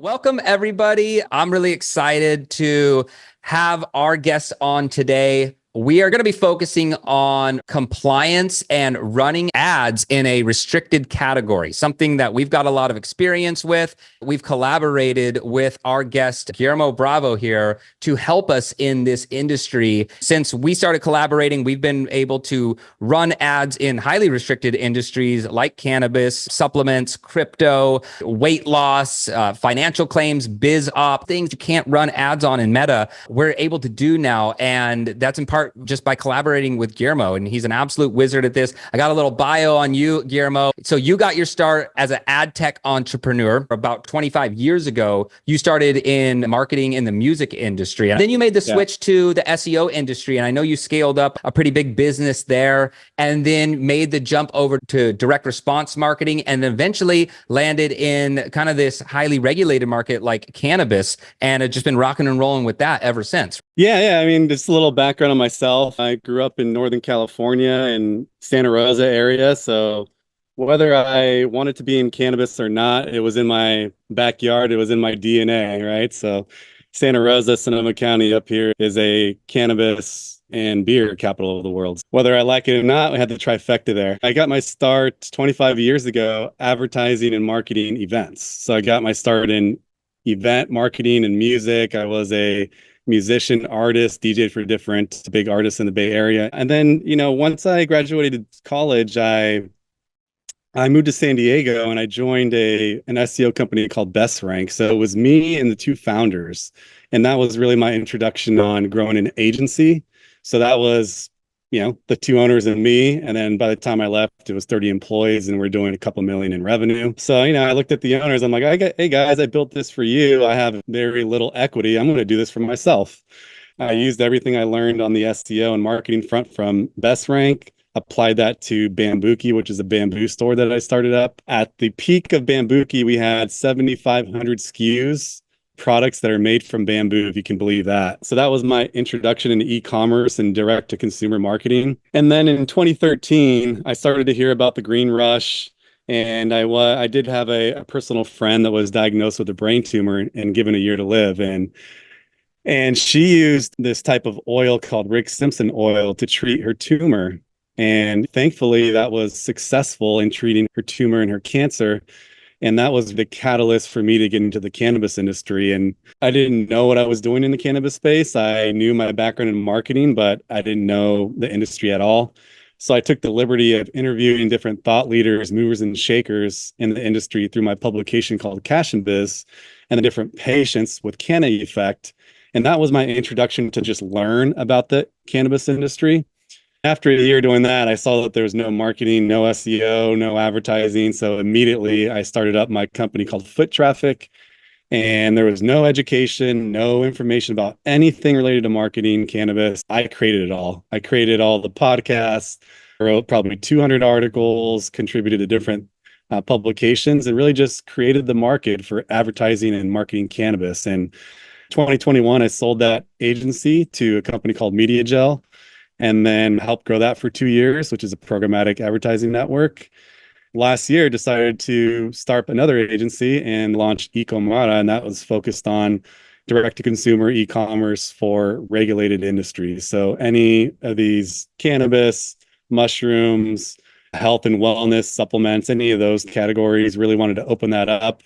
Welcome, everybody. I'm really excited to have our guest on today. We are going to be focusing on compliance and running ads in a restricted category, something that we've got a lot of experience with. We've collaborated with our guest, Guillermo Bravo, here to help us in this industry. Since we started collaborating, we've been able to run ads in highly restricted industries like cannabis, supplements, crypto, weight loss, financial claims, biz op, things you can't run ads on in Meta. We're able to do now. And that's in part just by collaborating with Guillermo, and he's an absolute wizard at this. I got a little bio on you, Guillermo. So you got your start as an ad tech entrepreneur about 25 years ago. You started in marketing in the music industry, and then you made the switch to the SEO industry. And I know you scaled up a pretty big business there, and then made the jump over to direct response marketing, and eventually landed in kind of this highly regulated market like cannabis, and have just been rocking and rolling with that ever since. Yeah. I mean, just a little background on myself. I grew up in Northern California in Santa Rosa area. So whether I wanted to be in cannabis or not, it was in my backyard. It was in my DNA, right? So Santa Rosa, Sonoma County up here is a cannabis and beer capital of the world. Whether I like it or not, we had the trifecta there. I got my start 25 years ago advertising and marketing events. So I got my start in event marketing and music. I was a musician, artist, DJ for different big artists in the Bay Area. And then, once I graduated college, I moved to San Diego and I joined an SEO company called BestRank. So it was me and the two founders. And that was really my introduction on growing an agency. So that was, the two owners and me. And then by the time I left, it was 30 employees and we're doing a couple million in revenue. So, I looked at the owners. I'm like, hey guys, I built this for you. I have very little equity. I'm going to do this for myself. I used everything I learned on the SEO and marketing front from BestRank, applied that to Bambuki, which is a bamboo store that I started up. At the peak of Bambuki, we had 7,500 SKUs. Products that are made from bamboo, if you can believe that. So that was my introduction into e-commerce and direct to consumer marketing. And then in 2013, I started to hear about the green rush. And I did have a personal friend that was diagnosed with a brain tumor and given a year to live. And she used this type of oil called Rick Simpson oil to treat her tumor. And thankfully, that was successful in treating her tumor and her cancer. And that was the catalyst for me to get into the cannabis industry. And I didn't know what I was doing in the cannabis space. I knew my background in marketing, but I didn't know the industry at all. So I took the liberty of interviewing different thought leaders, movers and shakers in the industry through my publication called Cash and Biz, and the different patients with Canna Effect. And that was my introduction to just learn about the cannabis industry. After a year doing that, I saw that there was no marketing, no SEO, no advertising. So immediately I started up my company called Foot Traffic. And there was no education, no information about anything related to marketing, cannabis. I created it all. I created all the podcasts, wrote probably 200 articles, contributed to different publications, and really just created the market for advertising and marketing cannabis. And 2021, I sold that agency to a company called MediaGel, and then helped grow that for 2 years, which is a programmatic advertising network. Last year, decided to start another agency and launch Ecomara, and that was focused on direct-to-consumer e-commerce for regulated industries. So any of these cannabis, mushrooms, health and wellness supplements, any of those categories, really wanted to open that up.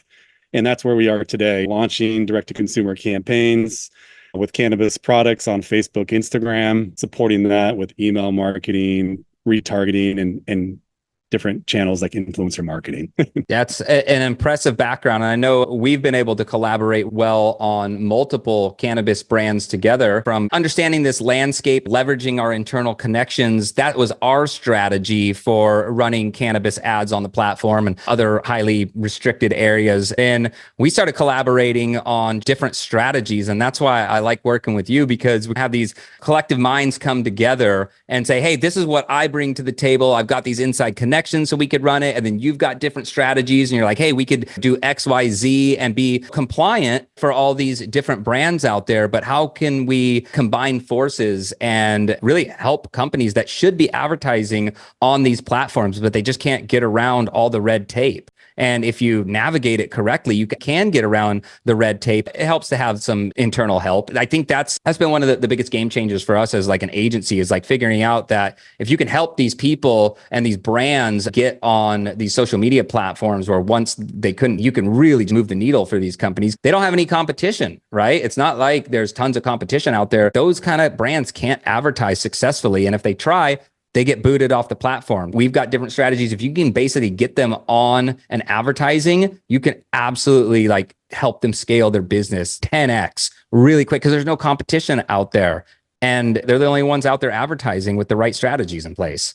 And that's where we are today, launching direct-to-consumer campaigns with cannabis products on Facebook, Instagram, supporting that with email marketing, retargeting, and different channels like influencer marketing. That's an impressive background. And I know we've been able to collaborate well on multiple cannabis brands together. From understanding this landscape, leveraging our internal connections, that was our strategy for running cannabis ads on the platform and other highly restricted areas. And we started collaborating on different strategies. And that's why I like working with you, because we have these collective minds come together and say, hey, this is what I bring to the table. I've got these inside connections so we could run it. And then you've got different strategies and you're like, hey, we could do X, Y, Z and be compliant for all these different brands out there. But how can we combine forces and really help companies that should be advertising on these platforms, but they just can't get around all the red tape? And if you navigate it correctly, you can get around the red tape. It helps to have some internal help. I think that's been one of the biggest game changers for us as like an agency, is like figuring out that if you can help these people and these brands get on these social media platforms where once they couldn't, you can really move the needle for these companies. They don't have any competition, right? It's not like there's tons of competition out there. Those kind of brands can't advertise successfully. And if they try, they get booted off the platform. We've got different strategies. If you can basically get them on an advertising, you can absolutely like help them scale their business 10x really quick, because there's no competition out there. And they're the only ones out there advertising with the right strategies in place.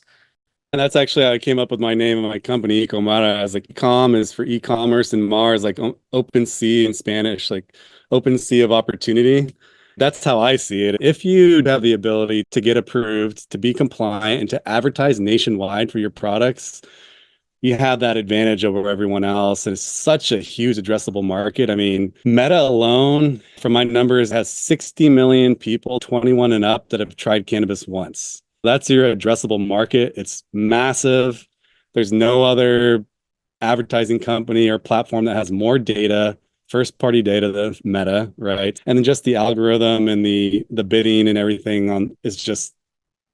And that's actually how I came up with my name of my company, Ecomara. As like com is for e-commerce, and Mar is like open sea in Spanish, like open sea of opportunity. That's how I see it. If you have the ability to get approved, to be compliant, and to advertise nationwide for your products, you have that advantage over everyone else. And it's such a huge addressable market. I mean, Meta alone, from my numbers, has 60 million people, 21 and up, that have tried cannabis once. That's your addressable market. It's massive. There's no other advertising company or platform that has more data, first party data than Meta, right? And then just the algorithm and the bidding and everything on is just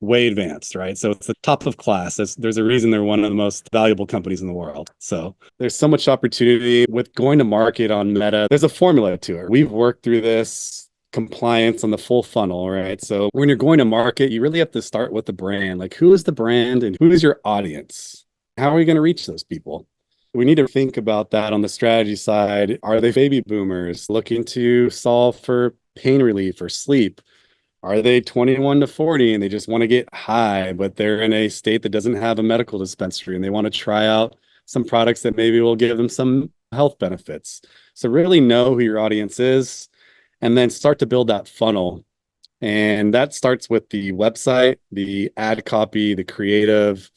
way advanced, right? So it's the top of class. There's a reason they're one of the most valuable companies in the world. So there's so much opportunity with going to market on Meta. There's a formula to it. We've worked through this compliance on the full funnel, right? So when you're going to market, you really have to start with the brand. Like, who is the brand and who is your audience? How are you going to reach those people? We need to think about that on the strategy side. Are they baby boomers looking to solve for pain relief or sleep? Are they 21 to 40 and they just want to get high, but they're in a state that doesn't have a medical dispensary and they want to try out some products that maybe will give them some health benefits? So really know who your audience is, and then start to build that funnel. And that starts with the website, the ad copy, the creative,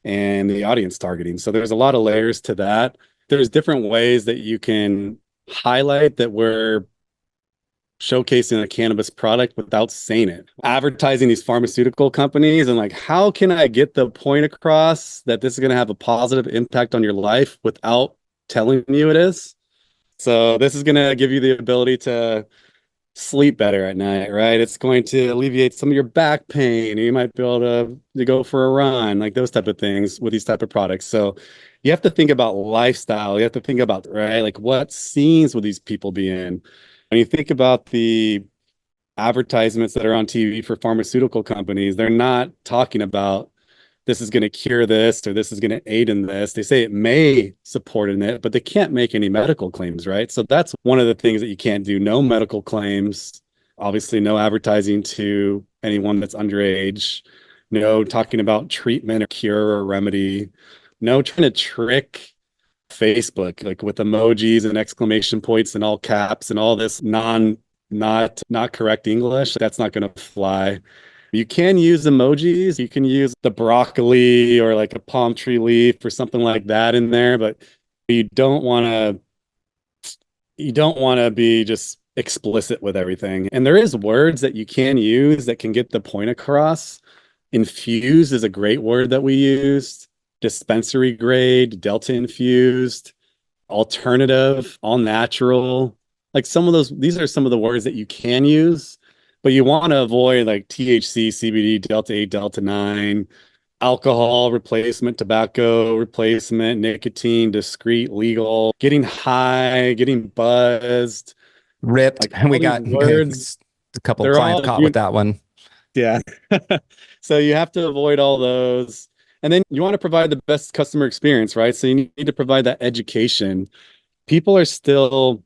and the audience targeting. So there's a lot of layers to that. There's different ways that you can highlight that we're showcasing a cannabis product without saying it. Advertising these pharmaceutical companies and like, how can I get the point across that this is going to have a positive impact on your life without telling you it is? So this is going to give you the ability to sleep better at night, right? It's going to alleviate some of your back pain. You might be able to go for a run, like those type of things with these type of products. So you have to think about lifestyle. You have to think about, right, like what scenes would these people be in? When you think about the advertisements that are on TV for pharmaceutical companies, they're not talking about this is going to cure this or this is going to aid in this. They say it may support in it, but they can't make any medical claims, right? So that's one of the things that you can't do. No medical claims, obviously no advertising to anyone that's underage, no talking about treatment or cure or remedy, no trying to trick Facebook, like with emojis and exclamation points and all caps and all this not correct English. That's not going to fly. You can use emojis. You can use the broccoli or like a palm tree leaf or something like that in there, but you don't want to be just explicit with everything. And there is words that you can use that can get the point across. Infused is a great word that we used. Dispensary grade, Delta infused, alternative, all natural. Like some of those, these are some of the words that you can use. But you want to avoid like THC, CBD, Delta 8, Delta 9, alcohol replacement, tobacco replacement, nicotine, discreet, legal, getting high, getting buzzed. Ripped. Like We got words, a couple of clients caught with that one. Yeah. So you have to avoid all those. And then you want to provide the best customer experience, right? So you need to provide that education. People are still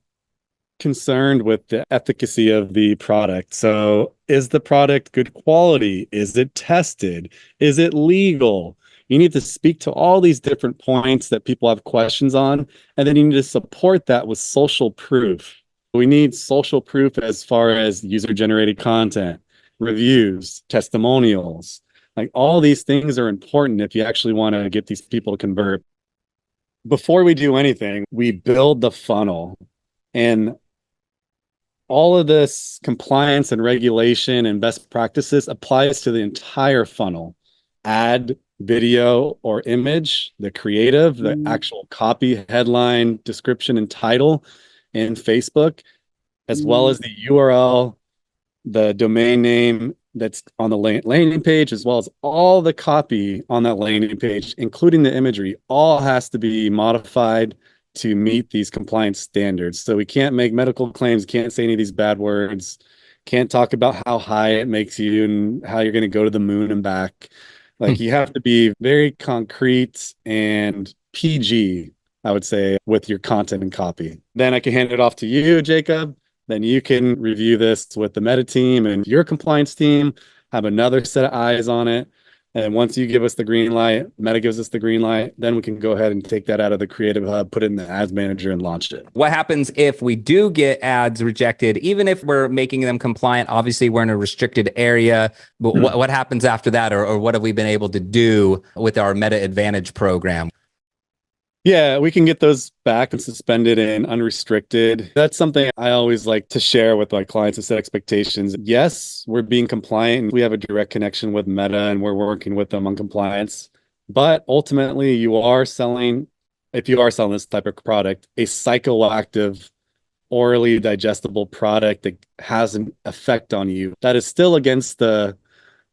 concerned with the efficacy of the product. So is the product good quality? Is it tested? Is it legal? You need to speak to all these different points that people have questions on, and then you need to support that with social proof. We need social proof as far as user-generated content, reviews, testimonials. Like all these things are important if you actually want to get these people to convert. Before we do anything, we build the funnel, and all of this compliance and regulation and best practices applies to the entire funnel. ad, video, or image, the creative, the actual copy, headline, description, and title in Facebook, as well as the URL, the domain name that's on the landing page, as well as all the copy on that landing page, including the imagery, all has to be modified to meet these compliance standards. So we can't make medical claims, can't say any of these bad words, can't talk about how high it makes you and how you're going to go to the moon and back. Like you have to be very concrete and PG, I would say, with your content and copy. Then I can hand it off to you, Jacob. Then you can review this with the Meta team and your compliance team, have another set of eyes on it. And once you give us the green light, Meta gives us the green light, then we can go ahead and take that out of the Creative Hub, put it in the Ads Manager, and launch it. What happens if we do get ads rejected, even if we're making them compliant? Obviously, we're in a restricted area, but what happens after that, or what have we been able to do with our Meta Advantage program? Yeah, we can get those back and suspended and unrestricted. That's something I always like to share with my clients and set expectations. Yes, we're being compliant. We have a direct connection with Meta and we're working with them on compliance. But ultimately, if you are selling this type of product, a psychoactive, orally digestible product that has an effect on you, that is still against the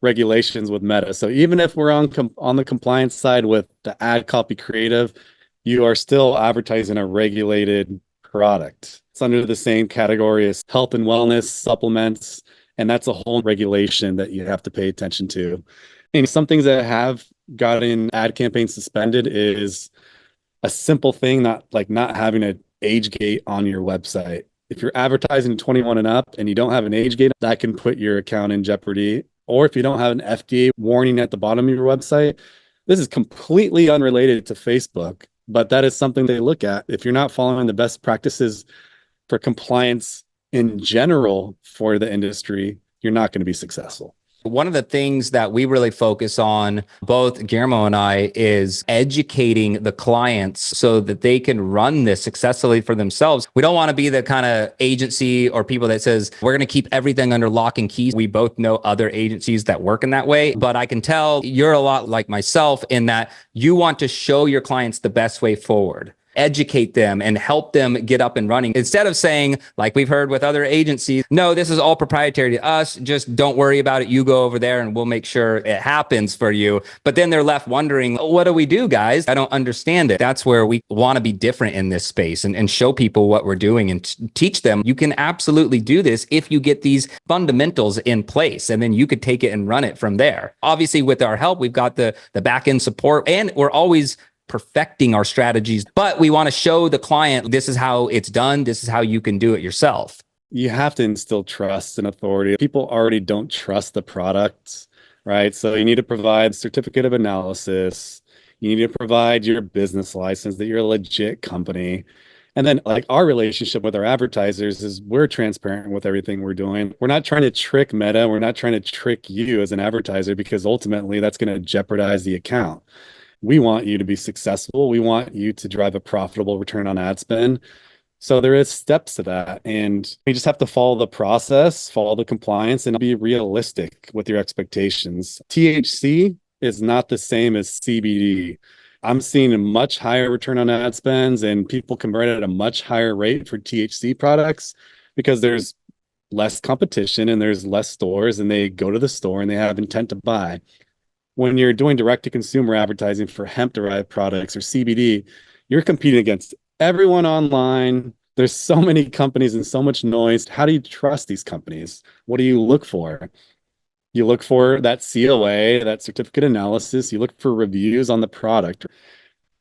regulations with Meta. So even if we're on the compliance side with the ad copy creative, you are still advertising a regulated product. It's under the same category as health and wellness supplements, and that's a whole regulation that you have to pay attention to. And some things that have gotten ad campaigns suspended is a simple thing, not having an age gate on your website. If you're advertising 21 and up and you don't have an age gate, that can put your account in jeopardy. Or if you don't have an FDA warning at the bottom of your website, this is completely unrelated to Facebook, but that is something they look at. If you're not following the best practices for compliance in general for the industry, you're not going to be successful. One of the things that we really focus on, both Guillermo and I, is educating the clients so that they can run this successfully for themselves. We don't want to be the kind of agency or people that says, we're going to keep everything under lock and key. We both know other agencies that work in that way, but I can tell you're a lot like myself in that you want to show your clients the best way forward. Educate them and help them get up and running instead of saying, like we've heard with other agencies, no, this is all proprietary to us. Just don't worry about it. You go over there and we'll make sure it happens for you. But then they're left wondering, what do we do, guys? I don't understand it. That's where we want to be different in this space and show people what we're doing and teach them. You can absolutely do this if you get these fundamentals in place, and then you could take it and run it from there. Obviously, with our help, we've got the back end support, and we're always perfecting our strategies, but we want to show the client this is how it's done. This is how you can do it yourself. You have to instill trust and authority. People already don't trust the products, right? So you need to provide certificate of analysis. You need to provide your business license that you're a legit company. And then like our relationship with our advertisers is we're transparent with everything we're doing. We're not trying to trick Meta. We're not trying to trick you as an advertiser, because ultimately that's going to jeopardize the account. We want you to be successful. We want you to drive a profitable return on ad spend. So there is steps to that. And you just have to follow the process, follow the compliance, and be realistic with your expectations. THC is not the same as CBD. I'm seeing a much higher return on ad spends, and people convert at a much higher rate for THC products because there's less competition and there's less stores, and they go to the store and they have intent to buy. When you're doing direct-to-consumer advertising for hemp-derived products or CBD, you're competing against everyone online. There's so many companies and so much noise. How do you trust these companies? What do you look for? You look for that COA, that certificate analysis. You look for reviews on the product.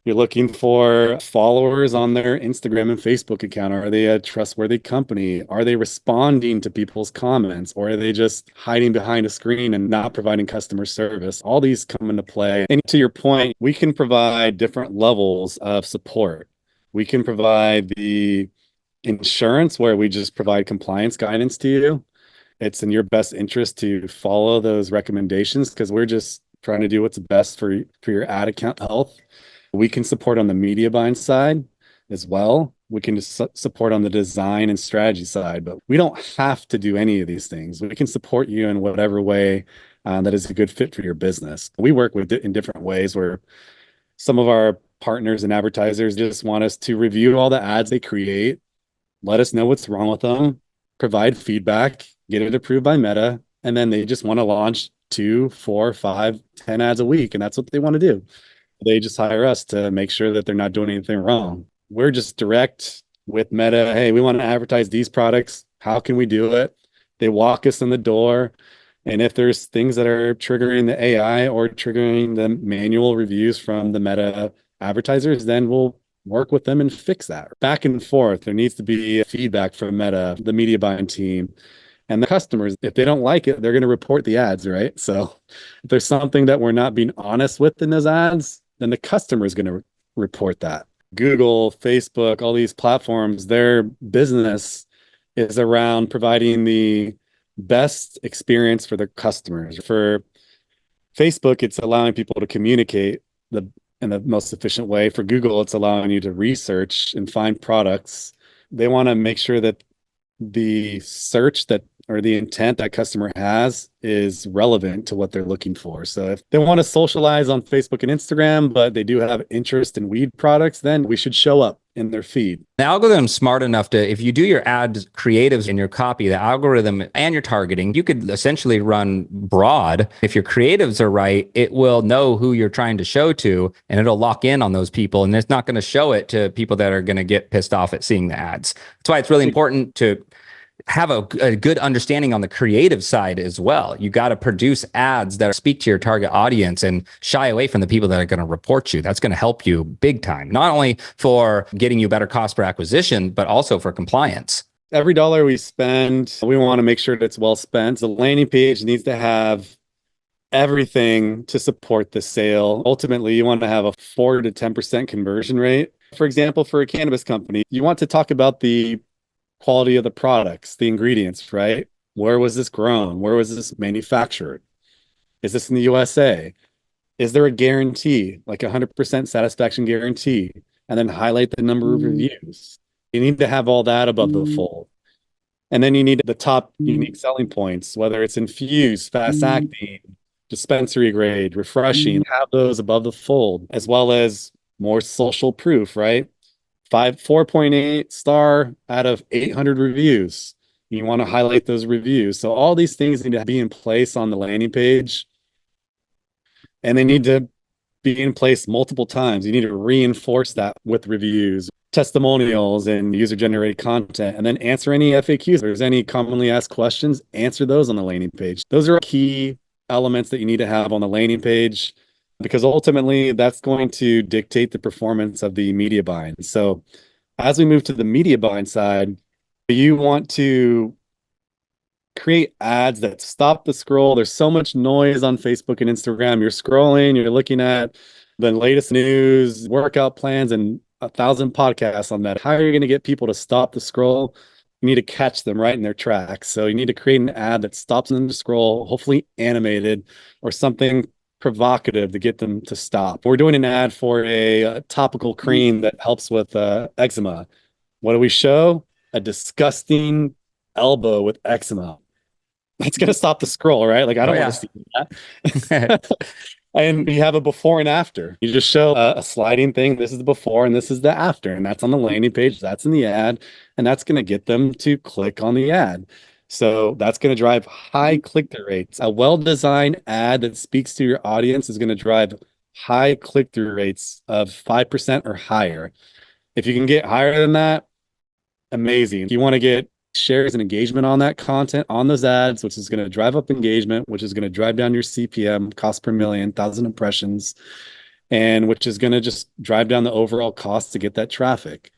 You're looking for followers on their Instagram and Facebook account. Are they a trustworthy company? Are they responding to people's comments? Or are they just hiding behind a screen and not providing customer service? All these come into play. And to your point, we can provide different levels of support. We can provide the insurance where we just provide compliance guidance to you. It's in your best interest to follow those recommendations because we're just trying to do what's best for your ad account health. We can support on the media buying side as well. We can support on the design and strategy side, but we don't have to do any of these things. We can support you in whatever way that is a good fit for your business. We work with it in different ways where some of our partners and advertisers just want us to review all the ads they create, let us know what's wrong with them, provide feedback, get it approved by Meta, and then they just want to launch 2, 4, 5, 10 ads a week. And that's what they want to do. They just hire us to make sure that they're not doing anything wrong. We're just direct with Meta. Hey, we want to advertise these products. How can we do it? They walk us in the door. And if there's things that are triggering the AI or triggering the manual reviews from the Meta advertisers, then we'll work with them and fix that. Back and forth, there needs to be feedback from Meta, the media buying team, and the customers. If they don't like it, they're going to report the ads, right? So if there's something that we're not being honest with in those ads, then the customer is going to report that. Google, Facebook, all these platforms, their business is around providing the best experience for their customers. For Facebook, it's allowing people to communicate in the most efficient way. For Google, it's allowing you to research and find products. They want to make sure that the search that or the intent that customer has is relevant to what they're looking for. So if they want to socialize on Facebook and Instagram, but they do have interest in weed products, then we should show up in their feed. The algorithm's smart enough to, if you do your ads creatives in your copy, the algorithm and your targeting, you could essentially run broad. If your creatives are right, it will know who you're trying to show to, and it'll lock in on those people. And it's not going to show it to people that are going to get pissed off at seeing the ads. That's why it's really important to have a good understanding on the creative side as well. You got to produce ads that speak to your target audience and shy away from the people that are going to report you. That's going to help you big time, not only for getting you better cost per acquisition, but also for compliance. Every dollar we spend, we want to make sure that it's well spent. The landing page needs to have everything to support the sale. Ultimately, you want to have a 4 to 10% conversion rate. For example, for a cannabis company, you want to talk about the quality of the products, the ingredients, right? Where was this grown? Where was this manufactured? Is this in the USA? Is there a guarantee, like 100% satisfaction guarantee? And then highlight the number of reviews. You need to have all that above the fold. And then you need the top unique selling points, whether it's infused, fast acting, dispensary grade, refreshing, have those above the fold, as well as more social proof, right? 4.8 star out of 800 reviews. You want to highlight those reviews. So all these things need to be in place on the landing page, and they need to be in place multiple times. You need to reinforce that with reviews, testimonials, and user-generated content, and then answer any FAQs. If there's any commonly asked questions, answer those on the landing page. Those are key elements that you need to have on the landing page, because ultimately that's going to dictate the performance of the media buying. So as we move to the media buying side, you want to create ads that stop the scroll. There's so much noise on Facebook and Instagram. You're scrolling, you're looking at the latest news, workout plans, and 1,000 podcasts on that. How are you going to get people to stop the scroll? You need to catch them right in their tracks. So you need to create an ad that stops them to scroll, hopefully animated or something provocative to get them to stop. We're doing an ad for a topical cream that helps with eczema. What do we show? A disgusting elbow with eczema. That's going to stop the scroll, right? Like, I don't want to see that. And you have a before and after. You just show a sliding thing. This is the before and this is the after. And that's on the landing page. That's in the ad. And that's going to get them to click on the ad. So that's going to drive high click-through rates. A well-designed ad that speaks to your audience is going to drive high click-through rates of 5% or higher. If you can get higher than that, amazing. If you want to get shares and engagement on that content, on those ads, which is going to drive up engagement, which is going to drive down your CPM, cost per million, 1,000 impressions, and which is going to just drive down the overall cost to get that traffic.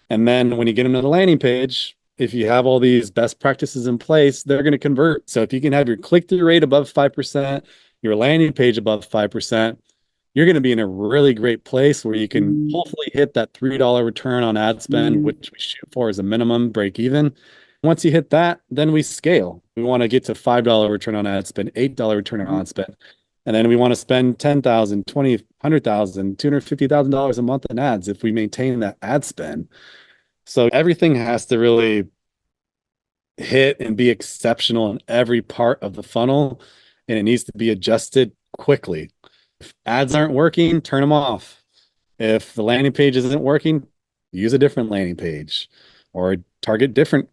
And then when you get them to the landing page, if you have all these best practices in place, they're going to convert. So if you can have your click-through rate above 5%, your landing page above 5%, you're going to be in a really great place where you can hopefully hit that $3 return on ad spend, which we shoot for as a minimum break even. Once you hit that, then we scale. We want to get to $5 return on ad spend, $8 return on ad spend. And then we want to spend $10,000, $20,000, $100,000, $250,000 a month in ads if we maintain that ad spend. So everything has to really hit and be exceptional in every part of the funnel. and it needs to be adjusted quickly. If ads aren't working, turn them off. If the landing page isn't working, use a different landing page or target different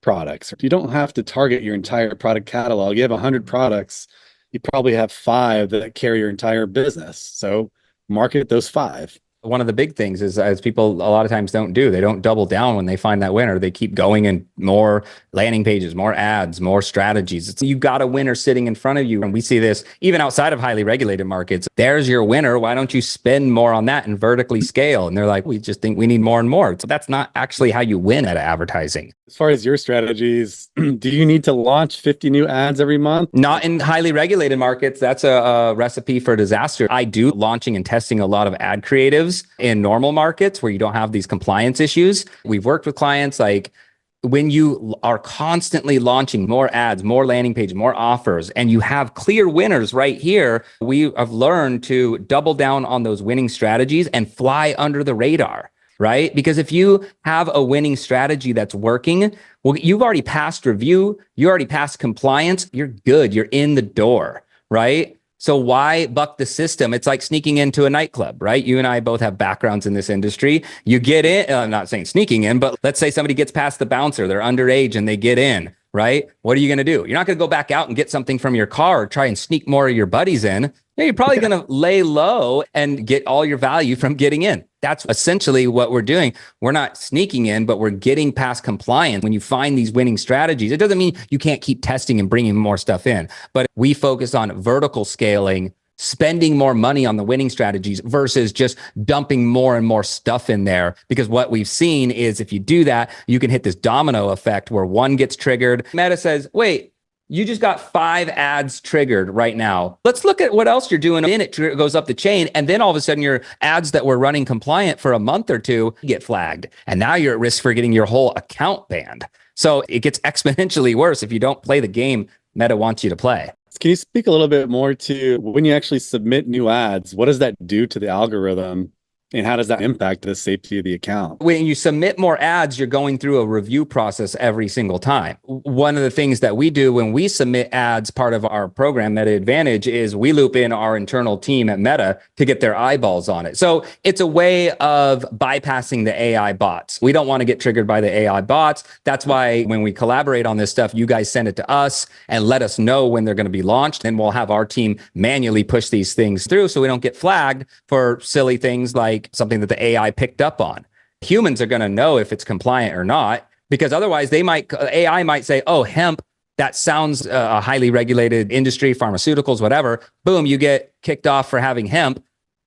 products. You don't have to target your entire product catalog. You have 100 products, you probably have 5 that carry your entire business. So market those 5. One of the big things is, as people a lot of times don't do, they don't double down when they find that winner. They keep going and more landing pages, more ads, more strategies. You've got a winner sitting in front of you. And we see this even outside of highly regulated markets. There's your winner. Why don't you spend more on that and vertically scale? And they're like, we just think we need more and more. So that's not actually how you win at advertising. As far as your strategies, do you need to launch 50 new ads every month? Not in highly regulated markets. That's a recipe for disaster. I do launching and testing a lot of ad creatives in normal markets where you don't have these compliance issues. We've worked with clients like when you are constantly launching more ads, more landing pages, more offers, and you have clear winners right here, we have learned to double down on those winning strategies and fly under the radar. Right? Because if you have a winning strategy that's working, well, you've already passed review, you already passed compliance, you're good, you're in the door, right? So why buck the system? It's like sneaking into a nightclub, right? You and I both have backgrounds in this industry. You get in, I'm not saying sneaking in, but let's say somebody gets past the bouncer, they're underage and they get in, right? What are you going to do? You're not going to go back out and get something from your car or try and sneak more of your buddies in. You're probably going to lay low and get all your value from getting in. That's essentially what we're doing. We're not sneaking in, but we're getting past compliance. When you find these winning strategies, it doesn't mean you can't keep testing and bringing more stuff in, but we focus on vertical scaling, spending more money on the winning strategies versus just dumping more and more stuff in there. Because what we've seen is if you do that, you can hit this domino effect where one gets triggered. Meta says, wait, you just got 5 ads triggered right now. Let's look at what else you're doing. And it goes up the chain. And then all of a sudden your ads that were running compliant for a month or two get flagged. And now you're at risk for getting your whole account banned. So it gets exponentially worse if you don't play the game Meta wants you to play. Can you speak a little bit more to when you actually submit new ads? What does that do to the algorithm? And how does that impact the safety of the account? When you submit more ads, you're going through a review process every single time. One of the things that we do when we submit ads, part of our program, Meta Advantage, is we loop in our internal team at Meta to get their eyeballs on it. So it's a way of bypassing the AI bots. We don't want to get triggered by the AI bots. That's why when we collaborate on this stuff, you guys send it to us and let us know when they're going to be launched. And we'll have our team manually push these things through so we don't get flagged for silly things like something that the AI picked up on. Humans are going to know if it's compliant or not, because otherwise AI might say, oh, hemp, that sounds a highly regulated industry, pharmaceuticals, whatever. Boom, you get kicked off for having hemp,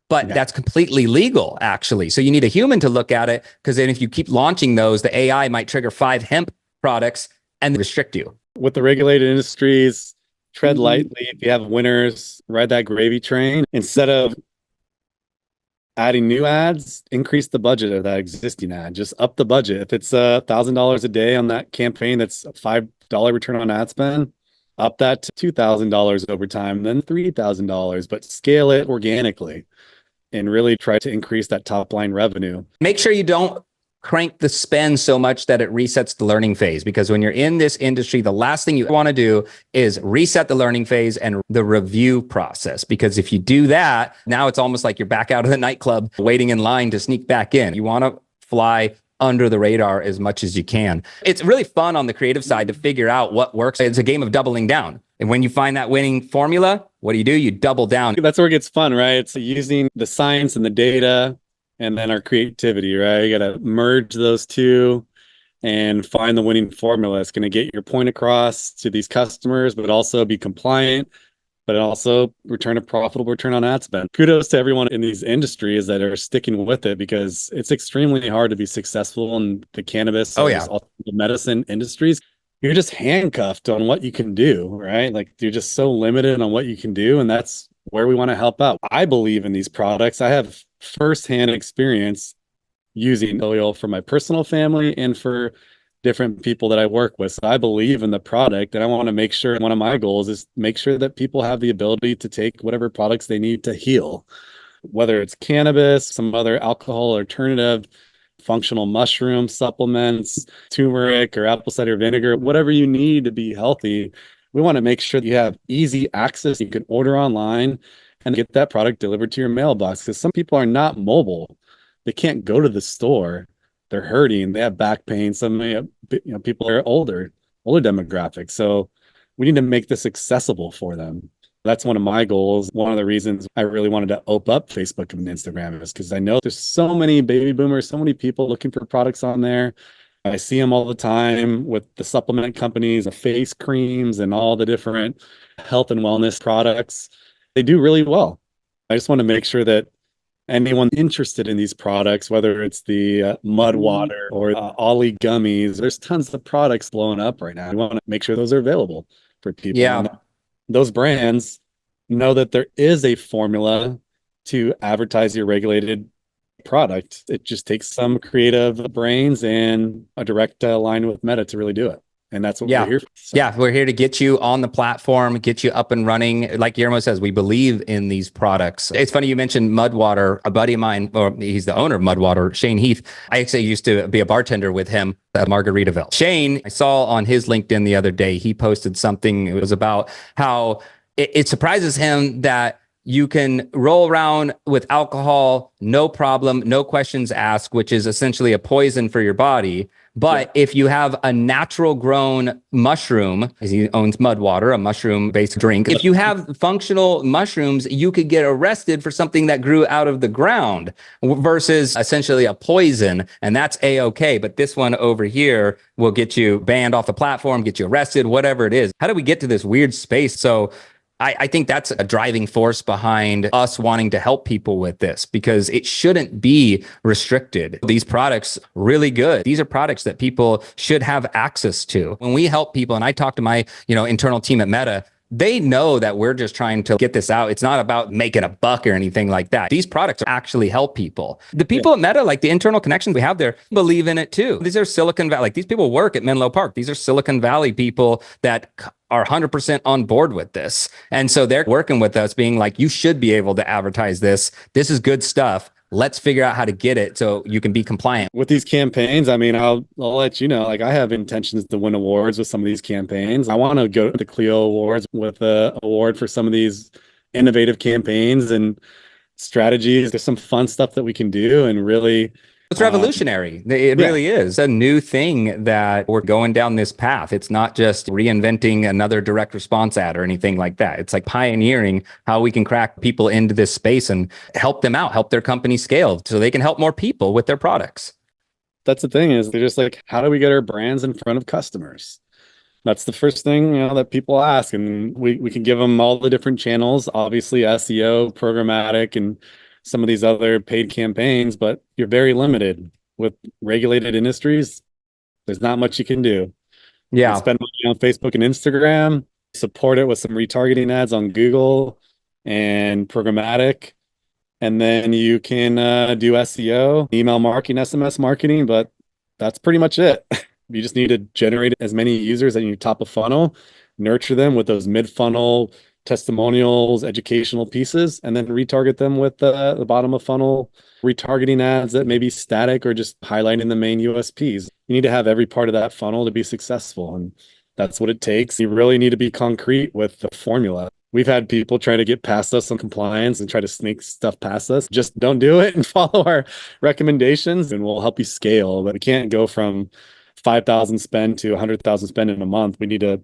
but that's completely legal actually. So you need a human to look at it, because then if you keep launching those, the AI might trigger 5 hemp products and restrict you. With the regulated industries, tread lightly. If you have winners, ride that gravy train. Instead of adding new ads, increase the budget of that existing ad. Just up the budget. If it's $1,000 a day on that campaign, that's a $5 return on ad spend, up that to $2,000 over time, then $3,000, but scale it organically and really try to increase that top line revenue. Make sure you don't crank the spend so much that it resets the learning phase, because when you're in this industry, the last thing you want to do is reset the learning phase and the review process. Because if you do that, now it's almost like you're back out of the nightclub waiting in line to sneak back in. You want to fly under the radar as much as you can. It's really fun on the creative side to figure out what works. It's a game of doubling down. And when you find that winning formula, what do? You double down. That's where it gets fun, right? It's using the science and the data and then our creativity, right? You got to merge those two and find the winning formula. It's going to get your point across to these customers, but also be compliant, but also return a profitable return on ad spend. Kudos to everyone in these industries that are sticking with it, because it's extremely hard to be successful in the cannabis the medicine industries. You're just handcuffed on what you can do, right? Like you're just so limited on what you can do. And that's where we want to help out. I believe in these products. I have firsthand experience using oil for my personal family and for different people that I work with. So I believe in the product, and I want to make sure, one of my goals is make sure that people have the ability to take whatever products they need to heal, whether it's cannabis, some other alcohol alternative, functional mushroom supplements, turmeric or apple cider vinegar, whatever you need to be healthy. We want to make sure that you have easy access. You can order online and get that product delivered to your mailbox, because some people are not mobile. They can't go to the store. They're hurting. They have back pain. Some people are older demographics. So we need to make this accessible for them. That's one of my goals. One of the reasons I really wanted to open up Facebook and Instagram is because I know there's so many baby boomers, so many people looking for products on there. I see them all the time with the supplement companies, the face creams, and all the different health and wellness products. They do really well. I just want to make sure that anyone interested in these products, whether it's the mud water or Ollie gummies, there's tons of products blowing up right now. We want to make sure those are available for people. Yeah. And those brands know that there is a formula to advertise your regulated product. It just takes some creative brains and a direct line with Meta to really do it. And that's what we're here for. So. Yeah, we're here to get you on the platform, get you up and running. Like Guillermo says, we believe in these products. It's funny you mentioned Mudwater. A buddy of mine, or he's the owner of Mudwater, Shane Heath. I actually used to be a bartender with him at Margaritaville. Shane, I saw on his LinkedIn the other day, he posted something. It was about how it surprises him that you can roll around with alcohol, no problem, no questions asked, which is essentially a poison for your body. But if you have a natural grown mushroom, as he owns Mudwater, a mushroom based drink, if you have functional mushrooms, you could get arrested for something that grew out of the ground versus essentially a poison. And that's A-okay. But this one over here will get you banned off the platform, get you arrested, whatever it is. How do we get to this weird space? So I think that's a driving force behind us wanting to help people with this, because it shouldn't be restricted. These products really good. These are products that people should have access to. When we help people, and I talk to my internal team at Meta, they know that we're just trying to get this out. It's not about making a buck or anything like that. These products actually help people. The people at Meta, like the internal connections we have there, believe in it too. These are Silicon Valley. Like these people work at Menlo Park. These are Silicon Valley people that are 100% on board with this. And so they're working with us being like, you should be able to advertise this. This is good stuff. Let's figure out how to get it so you can be compliant. With these campaigns, I mean, I'll let you know, like I have intentions to win awards with some of these campaigns. I want to go to the Clio Awards with an award for some of these innovative campaigns and strategies. There's some fun stuff that we can do and really... It's revolutionary. It really is a new thing that we're going down this path. It's not just reinventing another direct response ad or anything like that. It's like pioneering how we can crack people into this space and help them out, help their company scale so they can help more people with their products. That's the thing, is they're just like, how do we get our brands in front of customers? That's the first thing, that people ask. And we can give them all the different channels, obviously SEO, programmatic, and some of these other paid campaigns, but you're very limited with regulated industries. There's not much you can do. Yeah. You can spend money on Facebook and Instagram, support it with some retargeting ads on Google and programmatic. And then you can do SEO, email marketing, SMS marketing, but that's pretty much it. You just need to generate as many users at your top of funnel, nurture them with those mid-funnel testimonials, educational pieces, and then retarget them with the bottom of funnel retargeting ads that may be static or just highlighting the main USPs. You need to have every part of that funnel to be successful, and that's what it takes. You really need to be concrete with the formula. We've had people try to get past us on compliance and try to sneak stuff past us. Just don't do it and follow our recommendations, and we'll help you scale. But we can't go from 5,000 spend to 100,000 spend in a month. We need to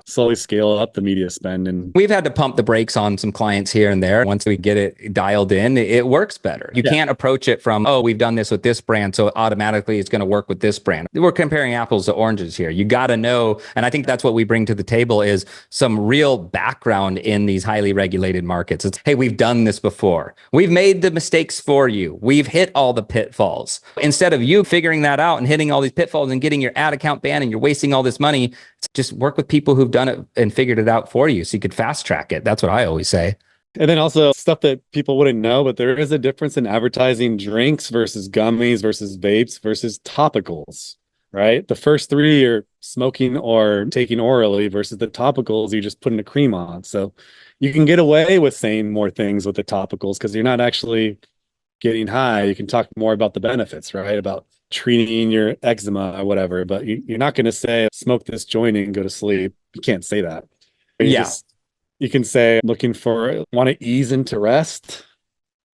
slowly scale up the media spend. And we've had to pump the brakes on some clients here and there. Once we get it dialed in, it works better. You can't approach it from, oh, we've done this with this brand, so automatically it's going to work with this brand. We're comparing apples to oranges here. You got to know. And I think that's what we bring to the table is some real background in these highly regulated markets. It's, hey, we've done this before. We've made the mistakes for you. We've hit all the pitfalls. Instead of you figuring that out and hitting all these pitfalls and getting your ad account banned and you're wasting all this money, just work with people who've done it and figured it out for you so you could fast track it. That's what I always say. And then also stuff that people wouldn't know, but there is a difference in advertising drinks versus gummies versus vapes versus topicals, right? The first three are smoking or taking orally versus the topicals, you're just putting a cream on. So you can get away with saying more things with the topicals because you're not actually getting high. You can talk more about the benefits, right? About treating your eczema or whatever, but you're not going to say, smoke this joint and go to sleep. You can't say that. Yeah. You can say, want to ease into rest,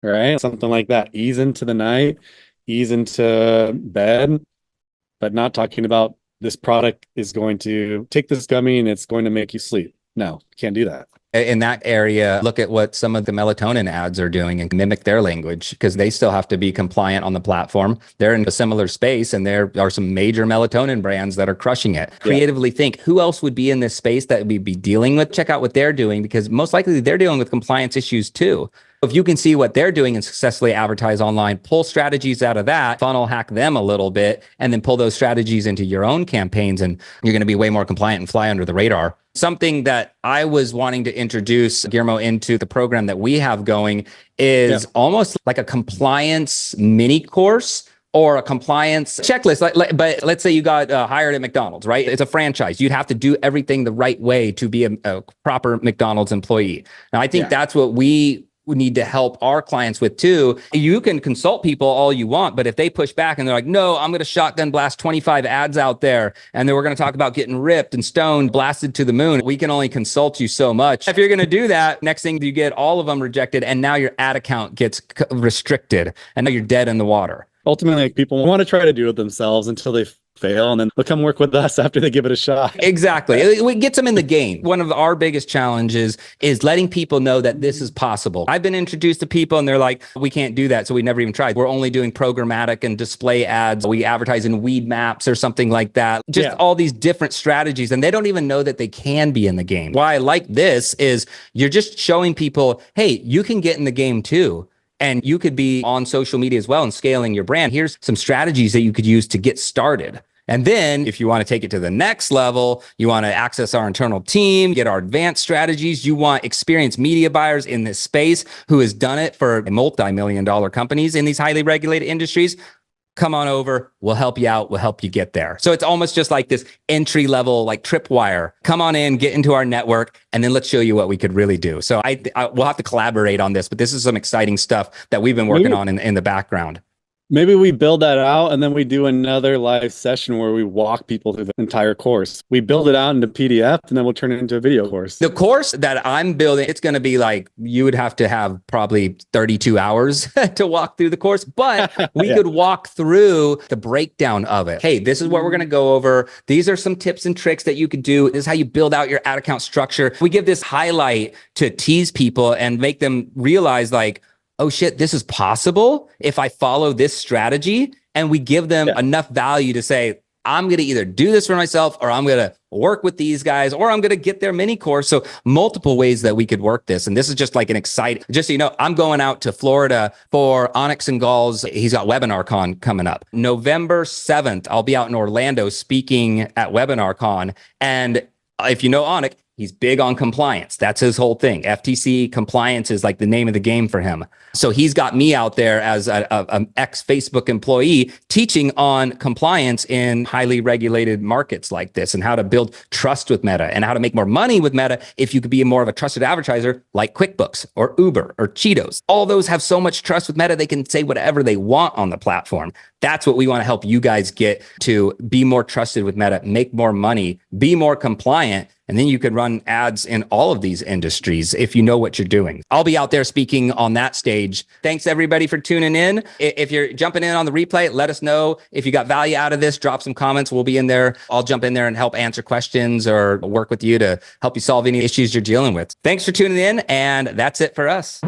right? Something like that. Ease into the night, ease into bed, but not talking about this product is going to take this gummy and it's going to make you sleep. No, can't do that. In that area, look at what some of the melatonin ads are doing and mimic their language, because they still have to be compliant on the platform. They're in a similar space, and there are some major melatonin brands that are crushing it. Creatively think, who else would be in this space that we'd be dealing with? Check out what they're doing, because most likely they're dealing with compliance issues too. If you can see what they're doing and successfully advertise online, pull strategies out of that, funnel hack them a little bit, and then pull those strategies into your own campaigns, and you're going to be way more compliant and fly under the radar. Something that I was wanting to introduce, Guillermo, into the program that we have going is almost like a compliance mini course or a compliance checklist. But let's say you got hired at McDonald's, right? It's a franchise. You'd have to do everything the right way to be a proper McDonald's employee. Now, I think that's what we need to help our clients with too. You can consult people all you want, but if they push back and they're like, no, I'm going to shotgun blast 25 ads out there, and then we're going to talk about getting ripped and stoned, blasted to the moon, we can only consult you so much. If you're going to do that, next thing you get all of them rejected, and now your ad account gets restricted, and now you're dead in the water. Ultimately, people want to try to do it themselves until they fail, and then they'll come work with us after they give it a shot. Exactly. It gets them in the game. One of our biggest challenges is letting people know that this is possible. I've been introduced to people and they're like, we can't do that, so we never even tried. We're only doing programmatic and display ads. We advertise in weed maps or something like that. Just all these different strategies, and they don't even know that they can be in the game. Why I like this is you're just showing people, hey, you can get in the game too. And you could be on social media as well and scaling your brand. Here's some strategies that you could use to get started. And then if you want to take it to the next level, you want to access our internal team, get our advanced strategies. You want experienced media buyers in this space who has done it for multi-million-dollar companies in these highly regulated industries. Come on over. We'll help you out. We'll help you get there. So it's almost just like this entry level, like tripwire. Come on in, get into our network, and then let's show you what we could really do. So we'll have to collaborate on this, but this is some exciting stuff that we've been working on in the background. Maybe we build that out and then we do another live session where we walk people through the entire course. We build it out into PDF and then we'll turn it into a video course. The course that I'm building, it's going to be like, you would have to have probably 32 hours to walk through the course, but we could walk through the breakdown of it. Hey, this is what we're going to go over. These are some tips and tricks that you could do. This is how you build out your ad account structure. We give this highlight to tease people and make them realize like, oh shit, this is possible if I follow this strategy. And we give them enough value to say, I'm going to either do this for myself, or I'm going to work with these guys, or I'm going to get their mini course. So multiple ways that we could work this. And this is just like an exciting, just so you know, I'm going out to Florida for Onyx and Gall's. He's got WebinarCon coming up. November 7th, I'll be out in Orlando speaking at WebinarCon. And if you know Onyx, he's big on compliance. That's his whole thing. FTC compliance is like the name of the game for him. So he's got me out there as an ex-Facebook employee teaching on compliance in highly regulated markets like this, and how to build trust with Meta and how to make more money with Meta if you could be more of a trusted advertiser like QuickBooks or Uber or Cheetos. All those have so much trust with Meta, they can say whatever they want on the platform. That's what we want to help you guys get to: be more trusted with Meta, make more money, be more compliant. And then you could run ads in all of these industries if you know what you're doing. I'll be out there speaking on that stage. Thanks everybody for tuning in. If you're jumping in on the replay, let us know if you got value out of this. Drop some comments. We'll be in there. I'll jump in there and help answer questions or work with you to help you solve any issues you're dealing with. Thanks for tuning in. And that's it for us.